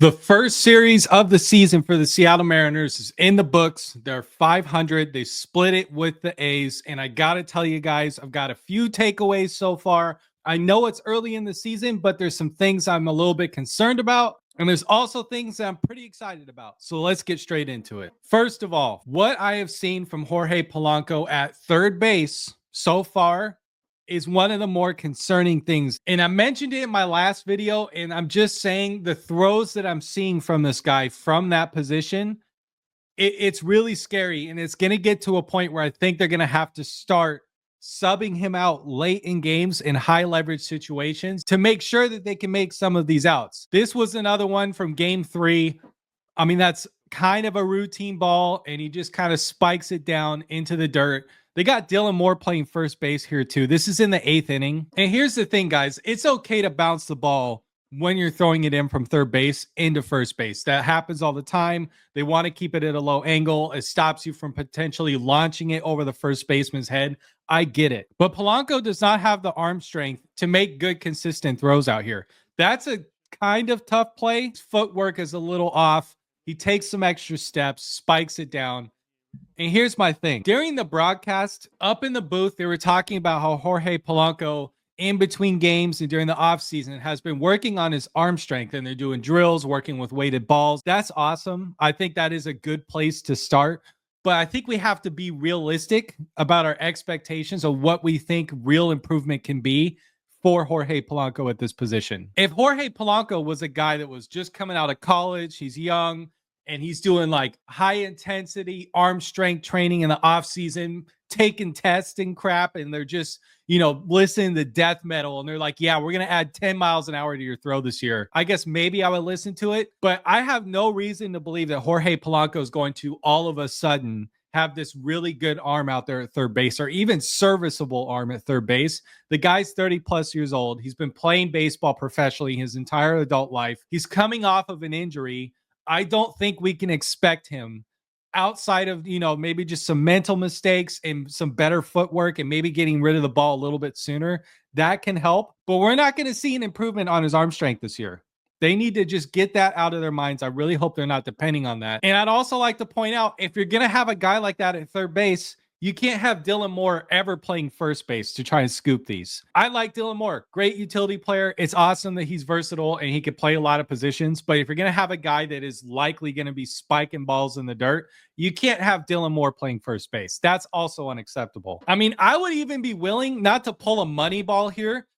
The first series of the season for the Seattle Mariners is in the books. They're 500. They split it with the A's. And I got to tell you guys, I've got a few takeaways so far. I know it's early in the season, but there's some things I'm a little bit concerned about. And there's also things that I'm pretty excited about. So let's get straight into it. First of all, what I have seen from Jorge Polanco at third base so far is one of the more concerning things. And I mentioned it in my last video, and I'm just saying the throws that I'm seeing from this guy from that position, it's really scary. And it's going to get to a point where I think they're going to have to start subbing him out late in games in high leverage situations to make sure that they can make some of these outs. This was another one from game 3. I mean, that's kind of a routine ball, and he just kind of spikes it down into the dirt. They got Dylan Moore playing first base here too. This is in the 8th inning. And here's the thing, guys. It's okay to bounce the ball when you're throwing it in from third base into first base. That happens all the time. They want to keep it at a low angle. It stops you from potentially launching it over the first baseman's head. I get it. But Polanco does not have the arm strength to make good, consistent throws out here. That's a kind of tough play. His footwork is a little off. He takes some extra steps, spikes it down. And here's my thing. During the broadcast, up in the booth, they were talking about how Jorge Polanco, in between games and during the offseason, has been working on his arm strength, and they're doing drills, working with weighted balls. That's awesome. I think that is a good place to start. But I think we have to be realistic about our expectations of what we think real improvement can be for Jorge Polanco at this position. If Jorge Polanco was a guy that was just coming out of college, he's young, and he's doing like high intensity arm strength training in the off season, taking tests and crap, and they're just, listening to death metal, and they're like, yeah, we're going to add 10 miles an hour to your throw this year. I guess maybe I would listen to it, but I have no reason to believe that Jorge Polanco is going to all of a sudden have this really good arm out there at third base, or even serviceable arm at third base. The guy's 30 plus years old. He's been playing baseball professionally his entire adult life. He's coming off of an injury. I don't think we can expect him, outside of, maybe just some mental mistakes and some better footwork and maybe getting rid of the ball a little bit sooner. That can help, but we're not going to see an improvement on his arm strength this year. They need to just get that out of their minds. I really hope they're not depending on that. And I'd also like to point out, if you're going to have a guy like that at third base, you can't have Dylan Moore ever playing first base to try and scoop these. I like Dylan Moore. Great utility player. It's awesome that he's versatile and he can play a lot of positions. But if you're going to have a guy that is likely going to be spiking balls in the dirt, you can't have Dylan Moore playing first base. That's also unacceptable. I mean, I would even be willing, not to pull a money ball here,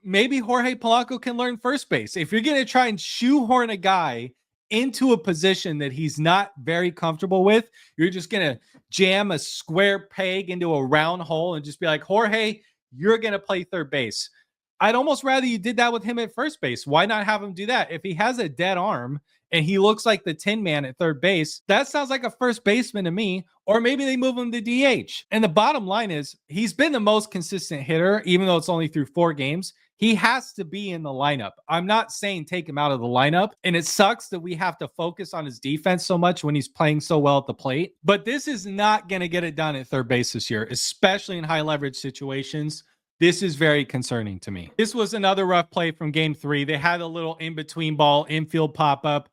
maybe Jorge Polanco can learn first base. If you're going to try and shoehorn a guy into a position that he's not very comfortable with, you're just going to jam a square peg into a round hole and just be like, Jorge, you're going to play third base. I'd almost rather you did that with him at first base. Why not have him do that? If he has a dead arm and he looks like the tin man at third base, that sounds like a first baseman to me. Or maybe they move him to DH. And the bottom line is, he's been the most consistent hitter, even though it's only through 4 games. He has to be in the lineup. I'm not saying take him out of the lineup. And it sucks that we have to focus on his defense so much when he's playing so well at the plate. But this is not going to get it done at third base this year, especially in high leverage situations. This is very concerning to me. This was another rough play from game 3. They had a little in-between ball, infield pop-up.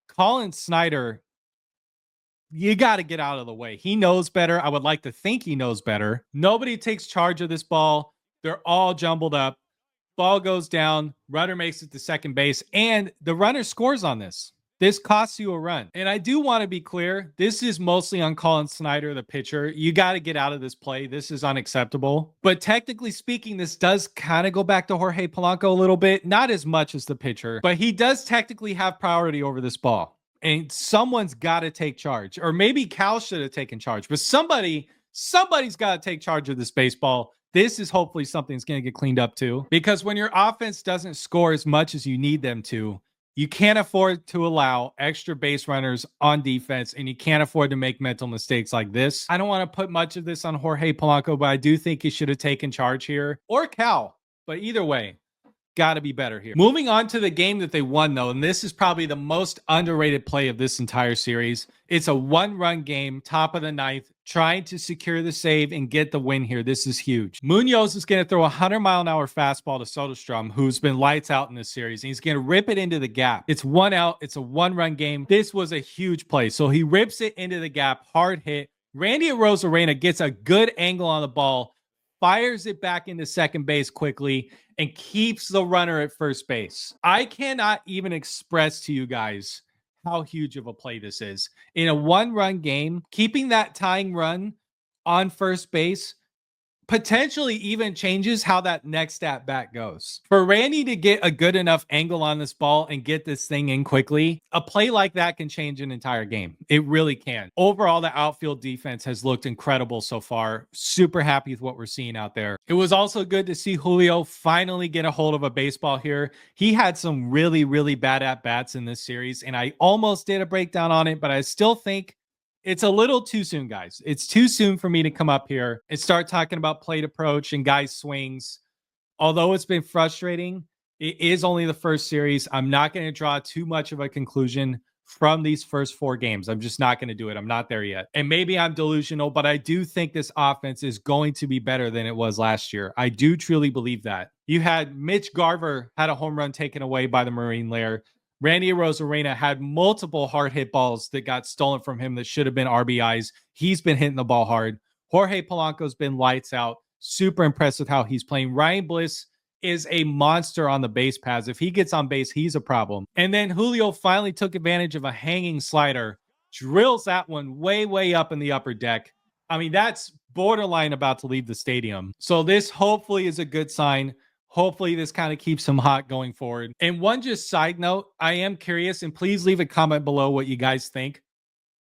Colin Snyder, you got to get out of the way. He knows better. I would like to think he knows better. Nobody takes charge of this ball. They're all jumbled up. Ball goes down. Runner makes it to second base, and the runner scores on this. This costs you a run. And I do want to be clear, this is mostly on Colin Snyder, the pitcher. You got to get out of this play. This is unacceptable. But technically speaking, this does kind of go back to Jorge Polanco a little bit. Not as much as the pitcher, but he does technically have priority over this ball. And someone's got to take charge. Or maybe Cal should have taken charge. But somebody's got to take charge of this baseball. This is hopefully something that's going to get cleaned up too. Because when your offense doesn't score as much as you need them to, you can't afford to allow extra base runners on defense, and you can't afford to make mental mistakes like this. I don't want to put much of this on Jorge Polanco, but I do think he should have taken charge here. Or Cal. But either way, got to be better here. Moving on to the game that they won, though, and this is probably the most underrated play of this entire series. It's a one-run game, top of the ninth, trying to secure the save and get the win here. This is huge. Munoz is going to throw a 100-mile-an-hour fastball to Soderstrom, who's been lights out in this series, and he's going to rip it into the gap. It's 1 out. It's a one-run game. This was a huge play. So he rips it into the gap, hard hit. Randy Arozarena gets a good angle on the ball, fires it back into second base quickly, and keeps the runner at first base. I cannot even express to you guys how huge of a play this is. In a one-run game, keeping that tying run on first base potentially even changes how that next at bat goes. For Randy to get a good enough angle on this ball and get this thing in quickly, a play like that can change an entire game. It really can. Overall, the outfield defense has looked incredible so far. Super happy with what we're seeing out there. It was also good to see Julio finally get a hold of a baseball here. He had some really, really bad at-bats in this series, and I almost did a breakdown on it, but I still think it's a little too soon, guys. It's too soon for me to come up here and start talking about plate approach and guys' swings. Although it's been frustrating, it is only the first series. I'm not going to draw too much of a conclusion from these first 4 games. I'm just not going to do it. I'm not there yet. And maybe I'm delusional, but I do think this offense is going to be better than it was last year. I do truly believe that. You had Mitch Garver had a home run taken away by the Marine Lair. Randy Arozarena had multiple hard hit balls that got stolen from him that should have been RBIs. He's been hitting the ball hard. Jorge Polanco's been lights out. Super impressed with how he's playing. Ryan Bliss is a monster on the base paths. If he gets on base, he's a problem. And then Julio finally took advantage of a hanging slider, drills that one way, way up in the upper deck. I mean, that's borderline about to leave the stadium. So this hopefully is a good sign. Hopefully this kind of keeps him hot going forward. And one just side note, I am curious, and please leave a comment below what you guys think.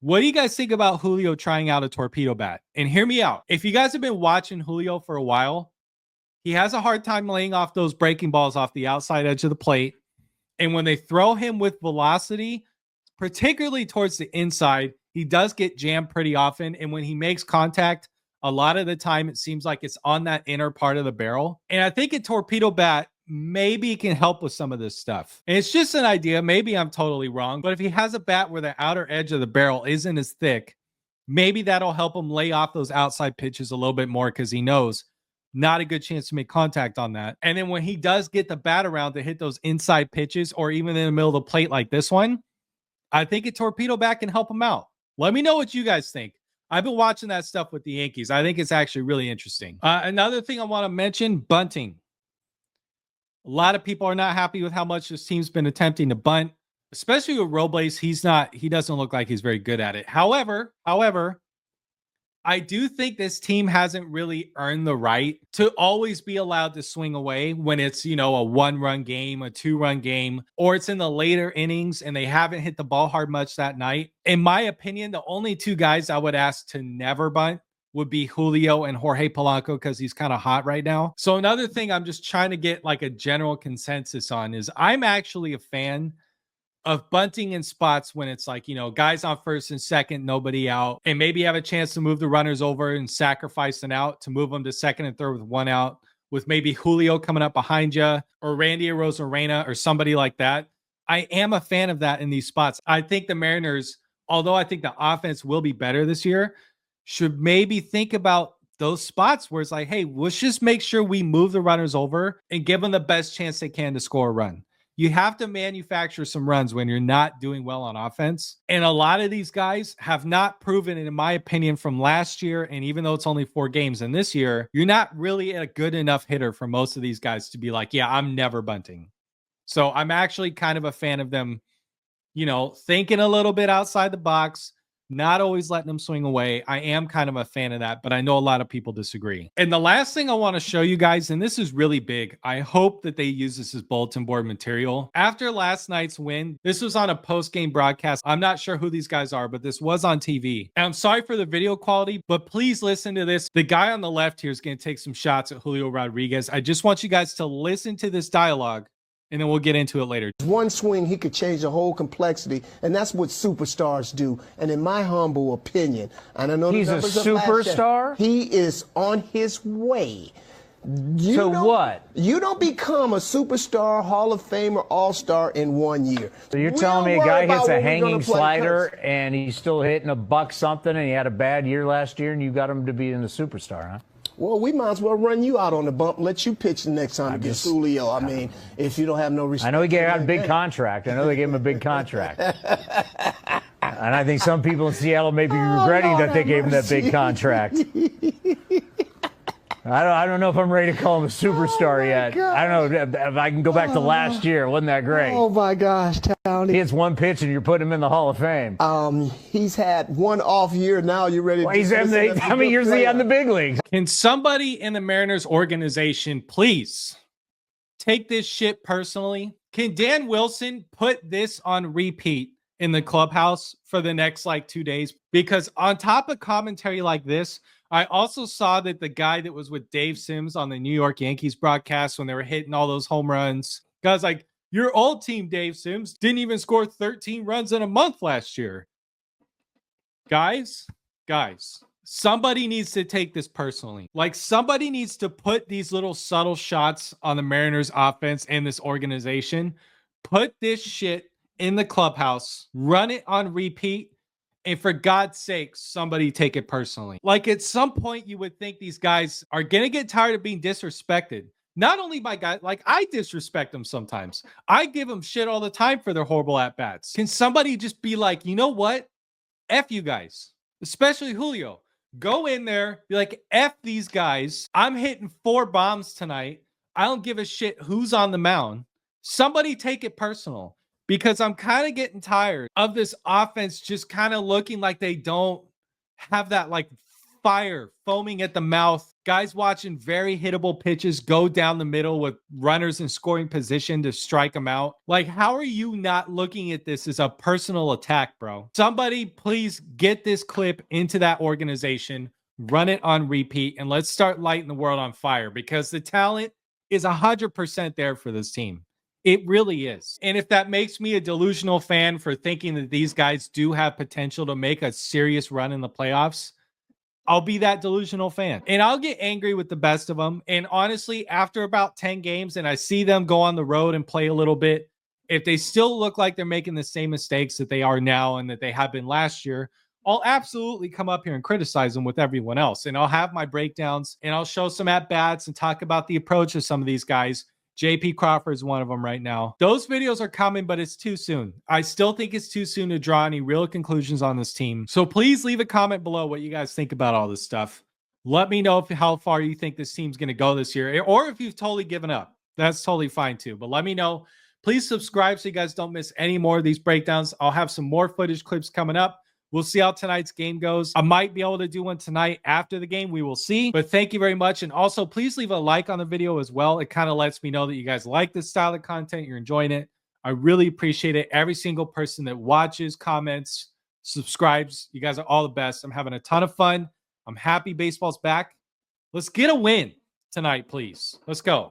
What do you guys think about Julio trying out a torpedo bat? And hear me out. If you guys have been watching Julio for a while, he has a hard time laying off those breaking balls off the outside edge of the plate. And when they throw him with velocity, particularly towards the inside, he does get jammed pretty often. And when he makes contact, a lot of the time, it seems like it's on that inner part of the barrel. And I think a torpedo bat maybe can help with some of this stuff. And it's just an idea. Maybe I'm totally wrong. But if he has a bat where the outer edge of the barrel isn't as thick, maybe that'll help him lay off those outside pitches a little bit more because he knows not a good chance to make contact on that. And then when he does get the bat around to hit those inside pitches or even in the middle of the plate like this one, I think a torpedo bat can help him out. Let me know what you guys think. I've been watching that stuff with the Yankees. I think it's actually really interesting. Another thing I want to mention, bunting. A lot of people are not happy with how much this team's been attempting to bunt, especially with Robles. He doesn't look like he's very good at it. However, I do think this team hasn't really earned the right to always be allowed to swing away when it's, a 1-run game, a 2-run game, or it's in the later innings and they haven't hit the ball hard much that night. In my opinion, the only 2 guys I would ask to never bunt would be Julio and Jorge Polanco because he's kind of hot right now. So another thing I'm just trying to get like a general consensus on is I'm actually a fan of bunting in spots when it's like, guys on first and second, nobody out, and maybe have a chance to move the runners over and sacrifice an out to move them to second and third with 1 out, with maybe Julio coming up behind you or Randy Arozarena or somebody like that. I am a fan of that in these spots. I think the Mariners, although I think the offense will be better this year, should maybe think about those spots where it's like, hey, let's just make sure we move the runners over and give them the best chance they can to score a run. You have to manufacture some runs when you're not doing well on offense. And a lot of these guys have not proven it, in my opinion, from last year. And even though it's only 4 games in this year, you're not really a good enough hitter for most of these guys to be like, yeah, I'm never bunting. So I'm actually kind of a fan of them, thinking a little bit outside the box, not always letting them swing away. I am kind of a fan of that, but I know a lot of people disagree. And the last thing I want to show you guys, and this is really big, I hope that they use this as bulletin board material. After last night's win, this was on a post-game broadcast. I'm not sure who these guys are, but this was on TV. And I'm sorry for the video quality, but please listen to this. The guy on the left here is going to take some shots at Julio Rodriguez. I just want you guys to listen to this dialogue, and then we'll get into it later. One swing, he could change the whole complexity, and that's what superstars do. And in my humble opinion, and I know he's a superstar. He is on his way What? You don't become a superstar, Hall of Famer, All-Star in 1 year. So you're telling me a guy hits a hanging slider and he's still hitting a buck something and he had a bad year last year and you got him to be in the superstar, huh? Well, we might as well run you out on the bump and let you pitch the next time against Julio. I mean, if you don't have no respect. I know he got a big contract. I know they gave him a big contract. And I think some people in Seattle may be regretting that they gave him that big contract. I don't know if I'm ready to call him a superstar yet. God. I don't know if I can go back to last year. Wasn't that great? Oh, my gosh, Tony. He hits one pitch and you're putting him in the Hall of Fame. He's had one off year. Now you're ready to how many years is he in the big leagues? Can somebody in the Mariners organization please take this shit personally? Can Dan Wilson put this on repeat in the clubhouse for the next 2 days? Because on top of commentary like this, I also saw that the guy that was with Dave Sims on the New York Yankees broadcast when they were hitting all those home runs, guys like, your old team, Dave Sims, didn't even score 13 runs in a month last year. Guys, somebody needs to take this personally. Somebody needs to put these little subtle shots on the Mariners offense and this organization. Put this shit in the clubhouse, run it on repeat, and for God's sake, somebody take it personally. At some point, you would think these guys are going to get tired of being disrespected. Not only by guys, I disrespect them sometimes. I give them shit all the time for their horrible at-bats. Can somebody just be like, you know what? F you guys, especially Julio. Go in there, be like, F these guys. I'm hitting 4 bombs tonight. I don't give a shit who's on the mound. Somebody take it personal. Because I'm kind of getting tired of this offense just kind of looking like they don't have that fire foaming at the mouth. Guys watching very hittable pitches go down the middle with runners in scoring position to strike them out. How are you not looking at this as a personal attack, bro? Somebody please get this clip into that organization, run it on repeat, and let's start lighting the world on fire because the talent is 100% there for this team. It really is. And if that makes me a delusional fan for thinking that these guys do have potential to make a serious run in the playoffs, I'll be that delusional fan. And I'll get angry with the best of them. And honestly, after about 10 games and I see them go on the road and play a little bit, if they still look like they're making the same mistakes that they are now and that they have been last year, I'll absolutely come up here and criticize them with everyone else. And I'll have my breakdowns and I'll show some at-bats and talk about the approach of some of these guys. JP Crawford is one of them right now. Those videos are coming, but it's too soon. I still think it's too soon to draw any real conclusions on this team. So please leave a comment below what you guys think about all this stuff. Let me know how far you think this team's going to go this year, or if you've totally given up. That's totally fine too. But let me know. Please subscribe so you guys don't miss any more of these breakdowns. I'll have some more footage clips coming up. We'll see how tonight's game goes. I might be able to do one tonight after the game. We will see. But thank you very much. And also, please leave a like on the video as well. It kind of lets me know that you guys like this style of content. You're enjoying it. I really appreciate it. Every single person that watches, comments, subscribes. You guys are all the best. I'm having a ton of fun. I'm happy baseball's back. Let's get a win tonight, please. Let's go.